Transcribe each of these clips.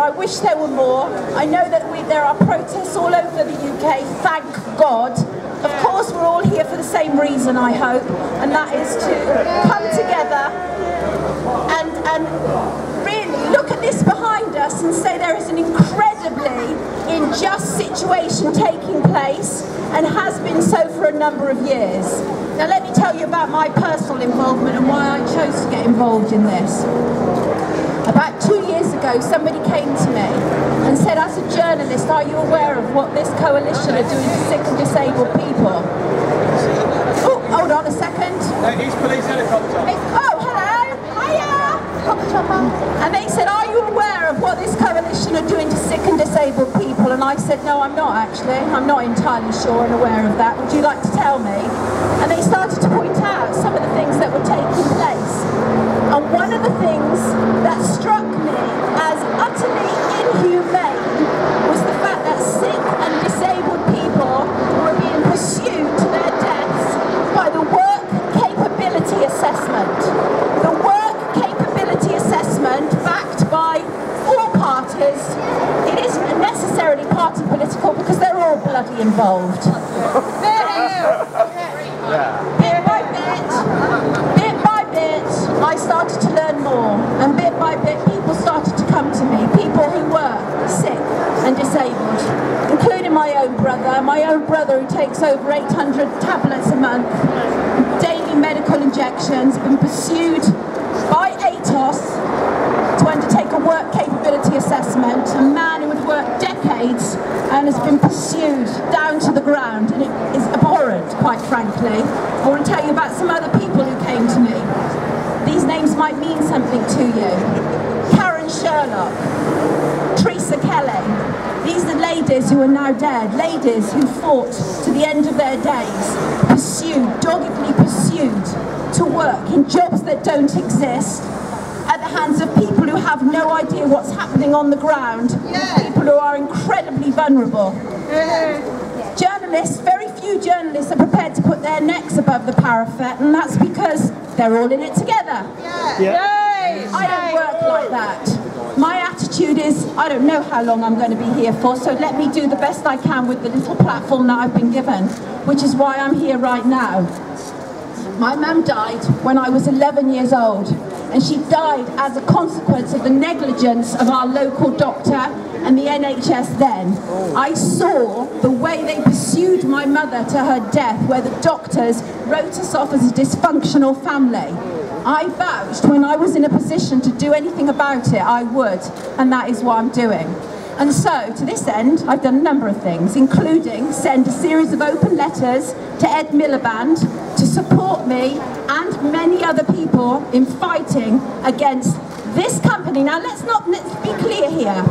I wish there were more. I know that there are protests all over the UK, thank God. Of course, we're all here for the same reason, I hope, and that is to come together and really look at this behind us and say there is an incredibly unjust situation taking place and has been so for a number of years. Now let me tell you about my personal involvement and why I chose to get involved in this. About 2 years ago, somebody came to me and said, as a journalist, are you aware of what this coalition are doing to sick and disabled people? Oh, hold on a second. East Police helicopter. Oh, hello. Hiya. And they said, are you aware of what this coalition are doing to sick and disabled people? And I said, no, I'm not actually. I'm not entirely sure and aware of that. Would you like to tell me? And they started to point out some of the things that were taking place. And one of the things that struck me as utterly inhumane was the fact that sick and disabled people were being pursued to their deaths by the work capability assessment. The work capability assessment backed by all parties. It isn't necessarily party political because they're all bloody involved. Bit by bit, I started to learn more, and bit by bit people started to come to me, people who were sick and disabled, including my own brother who takes over 800 tablets a month, daily medical injections, been pursued by ATOS to undertake a work capability assessment, a man who had worked decades and has been pursued down to the ground, and it is abhorrent, quite frankly. I want to tell you about some other people who came to me. These names might mean something to you. Karen Sherlock, Teresa Kelly. These are ladies who are now dead, ladies who fought to the end of their days, pursued, doggedly pursued, to work in jobs that don't exist, at the hands of people who have no idea what's happening on the ground, people who are incredibly vulnerable. Journalists, very few journalists are prepared to put their necks above the parapet, and that's because they're all in it together. I don't work like that. My attitude is, I don't know how long I'm going to be here for, so let me do the best I can with the little platform that I've been given, which is why I'm here right now. My mum died when I was 11 years old, and she died as a consequence of the negligence of our local doctor and the NHS then. I saw the way they pursued my mother to her death, where the doctors wrote us off as a dysfunctional family. I vouched when I was in a position to do anything about it, I would, and that is what I'm doing. And so, to this end, I've done a number of things, including send a series of open letters to Ed Miliband to support me and many other people in fighting against this company. Now, let's be clear here.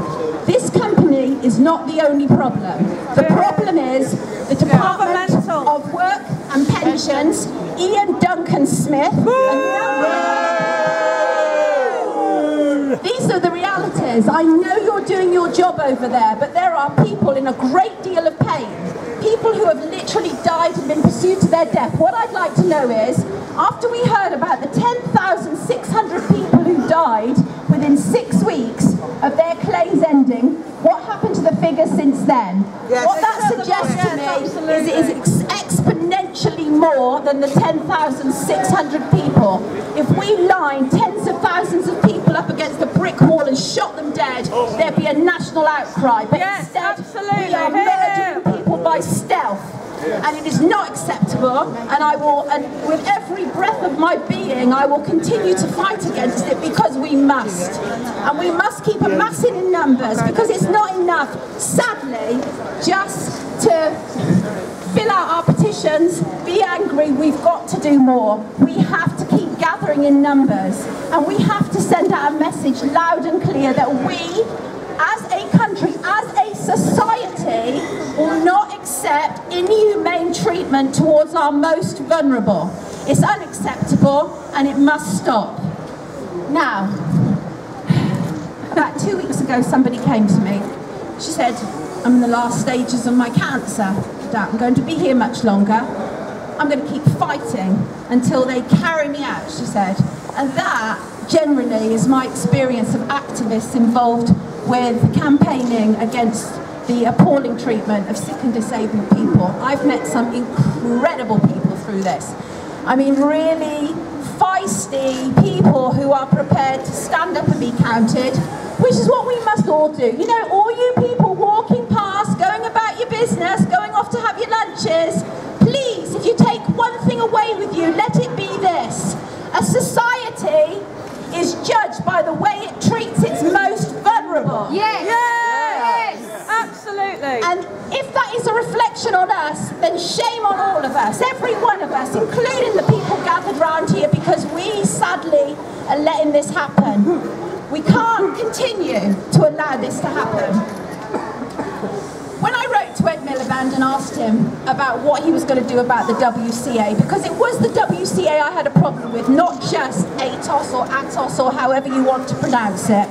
This company is not the only problem. The problem is the Department of Work and Pensions, Ian Duncan Smith, these are the realities. I know you're doing your job over there, but there are people in a great deal of pain. People who have literally died and been pursued to their death. What I'd like to know is, after we heard about the 10,600 people who died within 6 weeks of their claims ending, what happened to the figures since then? Yes. What that suggests to me is it is exponentially more than the 10,600 people. If we lined tens of thousands of people up against a brick wall and shot them dead, there'd be a national outcry. But instead, we are murdering people by stealth. And it is not acceptable, and I will, and with every breath of my being, I will continue to fight against it, because we must. And we must keep amassing in numbers, because it's not enough, sadly, just to fill out our petitions, be angry. We've got to do more. We have to keep gathering in numbers, and we have to send out a message loud and clear that we, as a country, as a society, will not accept inhumane treatment towards our most vulnerable. It's unacceptable, and it must stop. Now, about 2 weeks ago, somebody came to me. She said, I'm in the last stages of my cancer. I'm going to be here much longer. I'm going to keep fighting until they carry me out, she said. And that, generally, is my experience of activists involved with campaigning against the appalling treatment of sick and disabled people. I've met some incredible people through this. I mean, really feisty people who are prepared to stand up and be counted, which is what we must all do. You know, all you people walking past, going about your business, going off to have your lunches, please, if you take one thing away with you, let it be this. A society is judged by the way it treats its most vulnerable. Yes. Yes. Absolutely. And if that is a reflection on us, then shame on all of us, every one of us, including the people gathered round here, because we sadly are letting this happen. We can't continue to allow this to happen. When I wrote to Ed Miliband and asked him about what he was going to do about the WCA, because it was the WCA I had a problem with, not just ATOS or ATOS or however you want to pronounce it.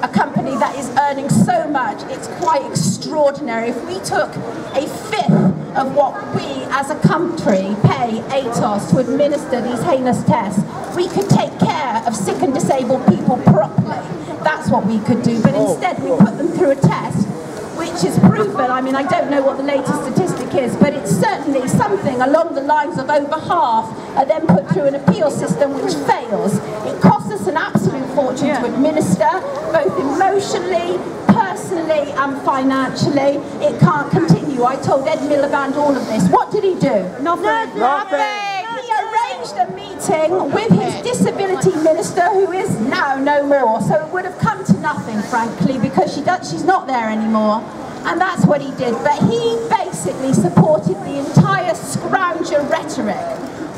A company that is earning so much, it's quite extraordinary. If we took a fifth of what we as a country pay ATOS to administer these heinous tests, we could take care of sick and disabled people properly. That's what we could do, but instead we put them through a test which is proven. I mean, I don't know what the latest statistic is, but it's certainly something along the lines of over half are then put through an appeal system which fails. It costs us an absolute fortune to administer, both emotionally, personally and financially. It can't continue. I told Ed Miliband all of this. What did he do? Nothing. He arranged a meeting with his disability minister, who is now no more. So it would have come to nothing, frankly, because she's not there anymore. And that's what he did. But he basically supported the entire scrounger rhetoric,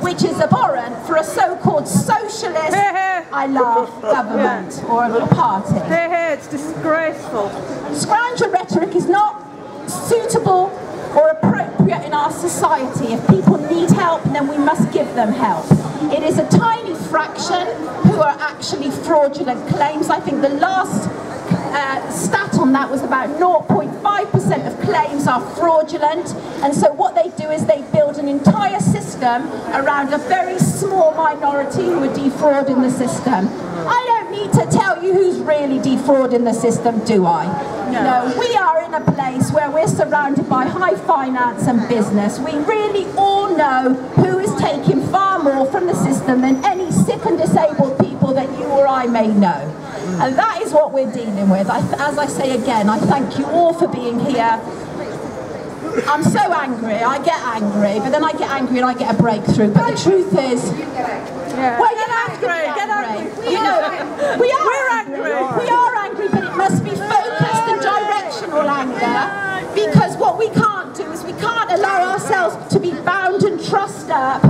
which is abhorrent for a so-called socialist, I laugh, government or a party. It's disgraceful. Scrounger rhetoric is not suitable or appropriate in our society. If people need help, then we must give them help. It is a tiny fraction who are actually fraudulent claims. I think the last stat on that was about 0.5% of claims are fraudulent, and so what they do is they build an entire system around a very small minority who are defrauding the system. I don't need to tell you who's really defrauding the system, do I? No, we are in a place where we're surrounded by high finance and business. We really all know who is taking far more from the system than any sick and disabled people that you or I may know. And that is what we're dealing with. As I say again, I thank you all for being here. I'm so angry, I get angry, but then I get angry and I get a breakthrough. But the truth is, well, you have to get angry. You know, we're angry. We are angry, but it must be focused and directional anger, because what we can't do is we can't allow ourselves to be bound and trussed up.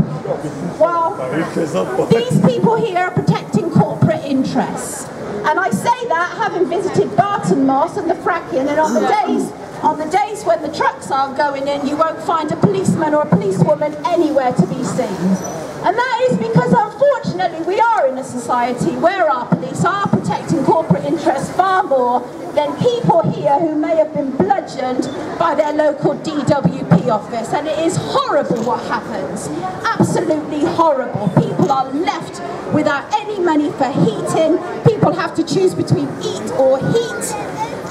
Well, these people here are protecting corporate interests. And I say that having visited Barton Moss and the fracking, and on the days when the trucks aren't going in, you won't find a policeman or a policewoman anywhere to be seen. And that is because, unfortunately, we are in a society where our police are protecting corporate interests far more than people here who may have been bludgeoned by their local DWP office. And it is horrible what happens. Absolutely horrible. People are left without any money for heating. People have to choose between eat or heat.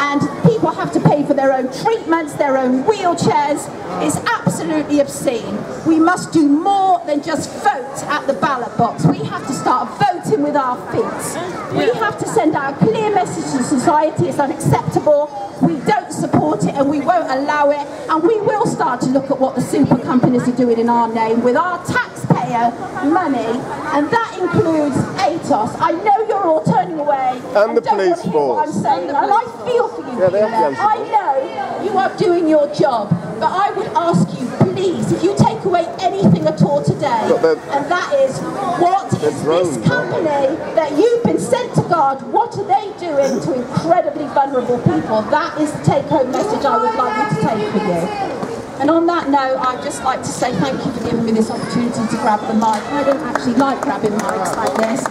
And people have to pay for their own treatments, their own wheelchairs. It's absolutely obscene. We must do more than just vote at the ballot box. We have to start voting with our feet. We have to send out a clear message to society. It's unacceptable. We don't support it and we won't allow it. And we will start to look at what the super companies are doing in our name with our taxpayer money. And that includes ATOS. I know you're all turning away and the police force. What I'm saying, and I feel for you. I know you are doing your job, but I would ask you, please, if you take away anything at all today, and that is, what is this company that you've been sent to guard, what are they doing to incredibly vulnerable people? That is the take-home message I would like you to take with you. And on that note, I'd just like to say thank you for giving me this opportunity to grab the mic. I don't actually like grabbing mics like this.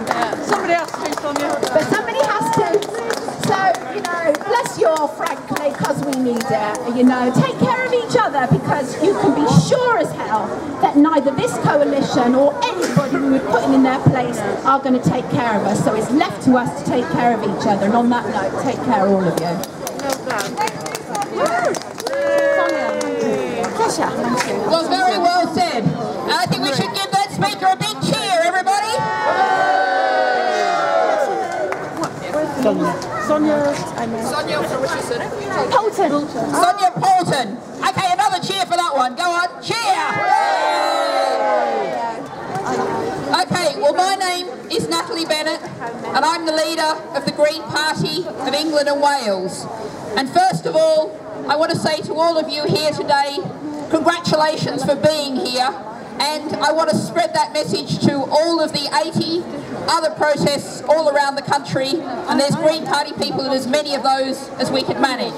Somebody has to, Sonia. But somebody has to. So, you know, bless you all, frankly, because we need it, you know. Take care of each other, because you can be sure as hell that neither this coalition or anybody who we're putting in their place are going to take care of us. So it's left to us to take care of each other. And on that note, take care, all of you. Well, very well said. I think we should give that speaker a big cheer, everybody. Sonia, what's your surname? Poulton. Sonia Poulton. Okay, another cheer for that one. Go on, cheer! Okay, well, my name is Natalie Bennett, and I'm the leader of the Green Party of England and Wales. And first of all, I want to say to all of you here today, congratulations for being here, and I want to spread that message to all of the 80 other protests all around the country, and there's Green Party people in as many of those as we can manage.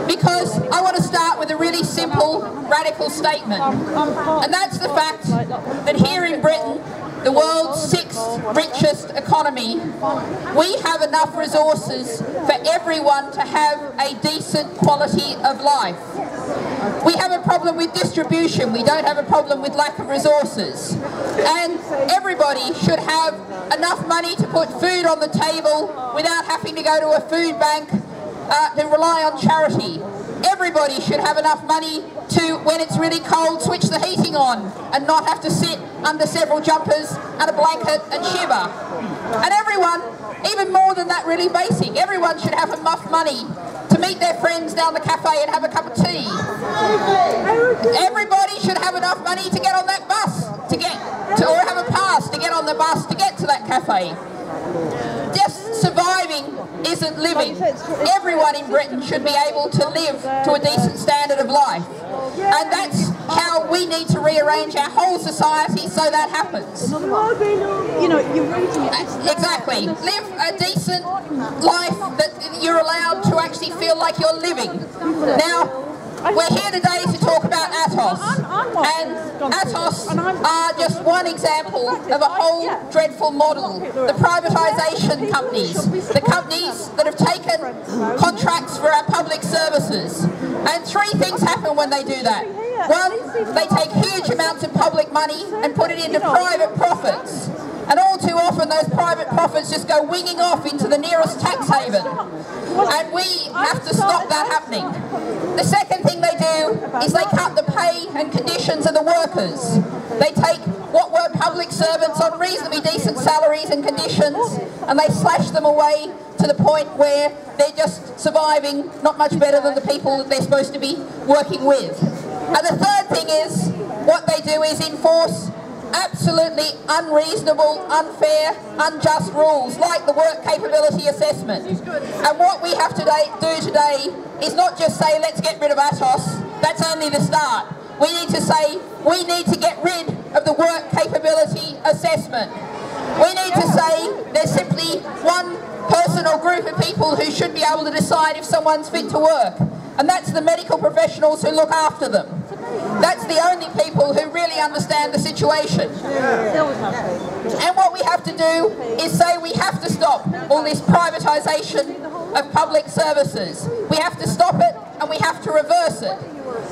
Because I want to start with a really simple, radical statement, and that's the fact that here in Britain, the world's 6th richest economy, we have enough resources for everyone to have a decent quality of life. We have a problem with distribution, we don't have a problem with lack of resources. And everybody should have enough money to put food on the table without having to go to a food bank to rely on charity. Everybody should have enough money to, when it's really cold, switch the heating on and not have to sit under several jumpers and a blanket and shiver. And everyone, even more than that, really basic, everyone should have enough money to meet their friends down the cafe and have a cup of tea. Everybody should have enough money to get on that bus, or have a pass to get on the bus to get to that cafe. Just surviving isn't living. Everyone in Britain should be able to live to a decent standard of life. And that's how we need to rearrange our whole society so that happens. You know, exactly. Live a decent life that you're allowed to actually feel like you're living. Now, we're here today to talk about ATOS, and ATOS are just one example of a whole dreadful model. The privatisation companies, the companies that have taken contracts for our public services. And 3 things happen when they do that. One, they take huge amounts of public money and put it into private profits. And all too often those private profits just go winging off into the nearest tax haven. And we have to stop that happening. The second thing they do is they cut the pay and conditions of the workers. They take what were public servants on reasonably decent salaries and conditions, and they slash them away to the point where they're just surviving not much better than the people that they're supposed to be working with. And the third thing is, what they do is enforce absolutely unreasonable, unfair, unjust rules like the work capability assessment. And what we have to do today is not just say let's get rid of ATOS, that's only the start. We need to say we need to get rid of the work capability assessment. We need to say there's simply one person or group of people who should be able to decide if someone's fit to work, and that's the medical professionals who look after them. That's the only people who really understand the situation. And what we have to do is say we have to stop all this privatisation of public services. We have to stop it and we have to reverse it.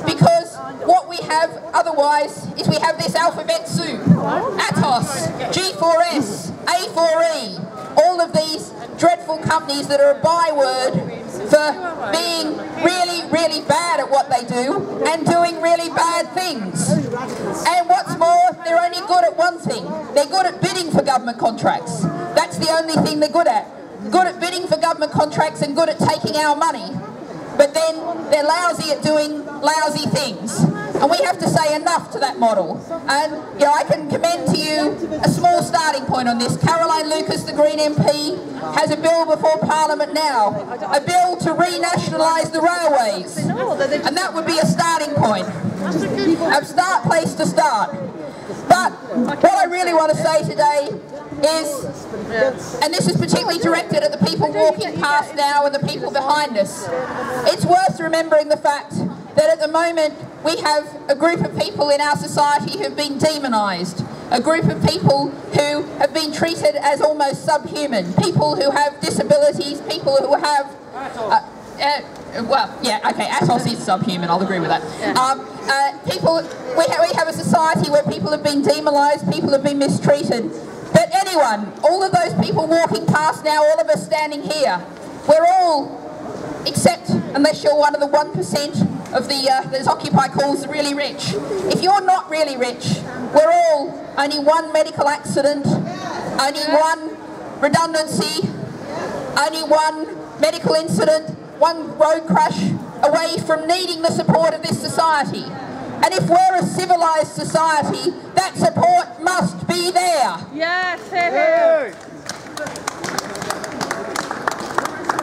Because what we have otherwise is we have this alphabet soup. ATOS, G4S, A4E, all of these dreadful companies that are a byword for being really, really bad at what they do and doing really bad things. And what's more, they're only good at one thing. They're good at bidding for government contracts. That's the only thing they're good at. Good at bidding for government contracts and good at taking our money. But then they're lousy at doing lousy things. And we have to say enough to that model. And you know, I can commend to you a small starting point on this. Caroline Lucas, the Green MP, has a bill before Parliament now. A bill to renationalise the railways. And that would be a starting point. A start place to start. But what I really want to say today is, and this is particularly directed at the people walking past now and the people behind us, it's worth remembering the fact that at the moment we have a group of people in our society who have been demonised, a group of people who have been treated as almost subhuman, people who have disabilities, people who have well, yeah, okay, ATOS is subhuman, I'll agree with that. We have a society where people have been demonised, people have been mistreated. But anyone, all of those people walking past now, all of us standing here, we're all, except unless you're one of the 1% of that Occupy calls really rich. If you're not really rich, we're all only one medical accident, only one redundancy, only one medical incident, one road crash away from needing the support of this society. And if we're a civilised society, that support must be there. Yes, here.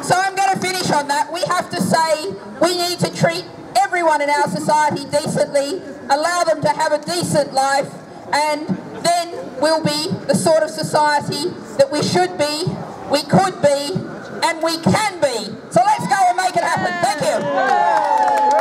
So I'm going to finish on that. We have to say we need to treat everyone in our society decently, allow them to have a decent life, and then we'll be the sort of society that we should be, we could be, and we can be. So let's go and make it happen. Thank you.